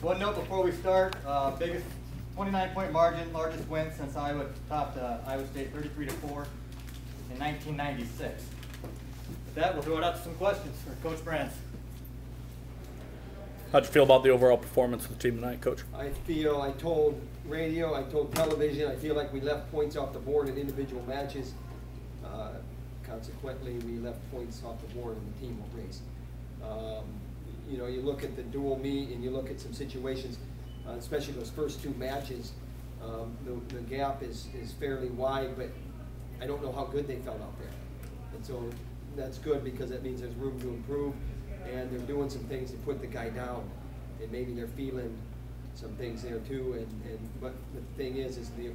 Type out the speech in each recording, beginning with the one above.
One note before we start, biggest 29-point margin, largest win since Iowa topped Iowa State 33-4 in 1996. With that, we'll throw it out to some questions for Coach Brands. How'd you feel about the overall performance of the team tonight, Coach? I told radio, I told television, I feel like we left points off the board in individual matches. Consequently, we left points off the board in the team race. You know, you look at the dual meet and you look at some situations, especially those first two matches, the gap is fairly wide, but I don't know how good they felt out there. And so that's good because that means there's room to improve, and they're doing some things to put the guy down, and maybe they're feeling some things there too. But the thing is the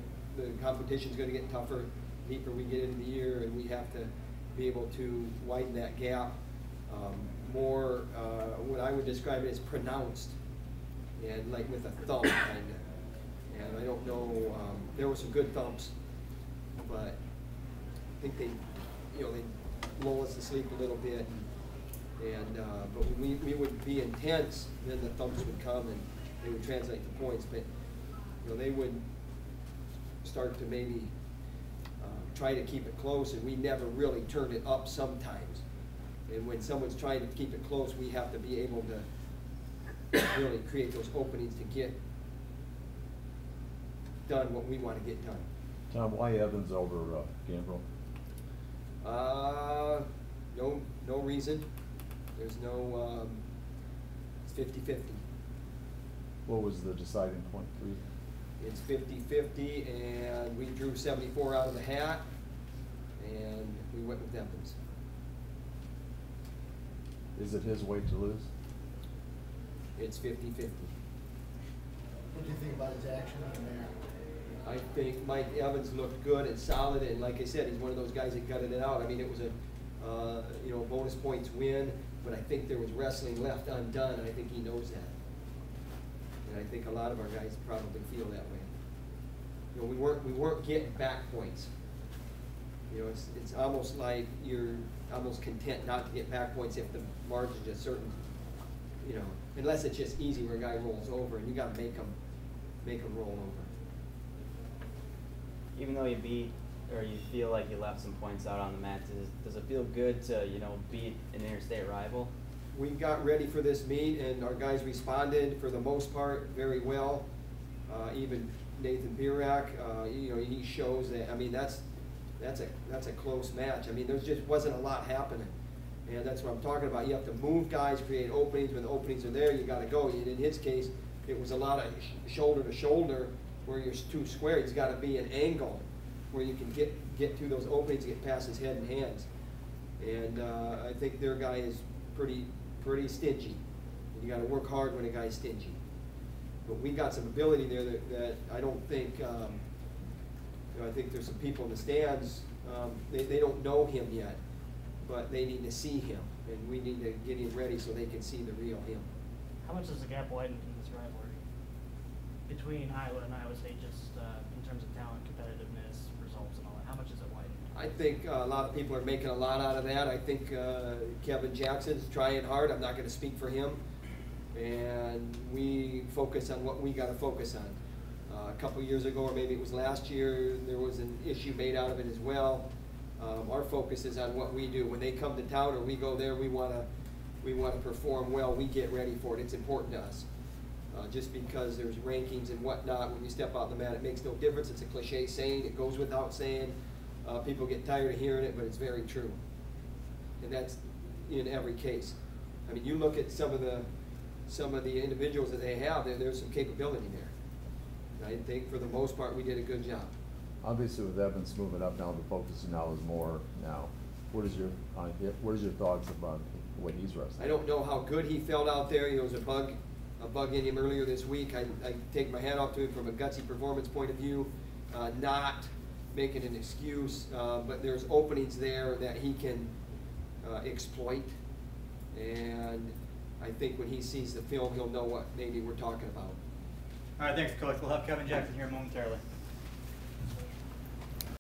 competition's going to get tougher the deeper we get into the year, and we have to be able to widen that gap more. What I would describe it as pronounced, and like with a thump kind of. And I don't know. There were some good thumps, but I think they lull us to sleep a little bit. But when we would be intense, then the thumps would come and they would translate to points. But they would start to maybe try to keep it close, and we never really turned it up sometimes. And when someone's trying to keep it close, we have to be able to really create those openings to get done what we want to get done. Tom, why Evans over Gambrill? No reason. There's no, it's 50-50. What was the deciding point for you? It's 50-50, and we drew 74 out of the hat, and we went with Evans. Is it his way to lose? It's 50-50. What do you think about his action on there? I think Mike Evans looked good and solid, and like I said, he's one of those guys that gutted it out. I mean, it was a bonus points win, but I think there was wrestling left undone, and I think he knows that. And I think a lot of our guys probably feel that way. We weren't getting back points. It's almost like you're almost content not to get back points if the margin's just certain. Unless it's just easy where a guy rolls over, and you got to make them roll over. Even though you beat, or you feel like you left some points out on the mat, does it feel good to beat an interstate rival? We got ready for this meet, and our guys responded for the most part very well. Even Nathan Birak, he shows that. I mean, that's a close match. I mean, there just wasn't a lot happening, and that's what I'm talking about. You have to move guys, create openings. When the openings are there, you got to go. And in his case, it was a lot of shoulder to shoulder where you're too square. He's got to be an angle where you can get through those openings, get past his head and hands. And I think their guy is pretty stingy. And you got to work hard when a guy's stingy. But we got some ability there that I don't think. I think there's some people in the stands. They don't know him yet, but they need to see him, and we need to get him ready so they can see the real him. How much does the gap widen in this rivalry between Iowa and Iowa State, just in terms of talent, competitiveness, results, and all that? How much is it widened? I think a lot of people are making a lot out of that. I think Kevin Jackson's trying hard. I'm not going to speak for him. And we focus on what we got to focus on. A couple years ago, or maybe it was last year, there was an issue made out of it as well. Our focus is on what we do. When they come to town or we go there, we want to perform well. We get ready for it. It's important to us. Just because there's rankings and whatnot, when we step out on the mat, it makes no difference. It's a cliche saying. It goes without saying. People get tired of hearing it, but it's very true. And that's in every case. I mean, you look at some of the individuals that they have, there's some capability there. And I think for the most part we did a good job. Obviously, with Evans moving up now, the focus now is more now. What is your thoughts about the way he's wrestling? I don't know how good he felt out there. There was a bug in him earlier this week. I take my hat off to him from a gutsy performance point of view, not making an excuse, but there's openings there that he can exploit. And I think when he sees the film, he'll know what maybe we're talking about. All right, thanks, Coach. We'll have Kevin Jackson here momentarily.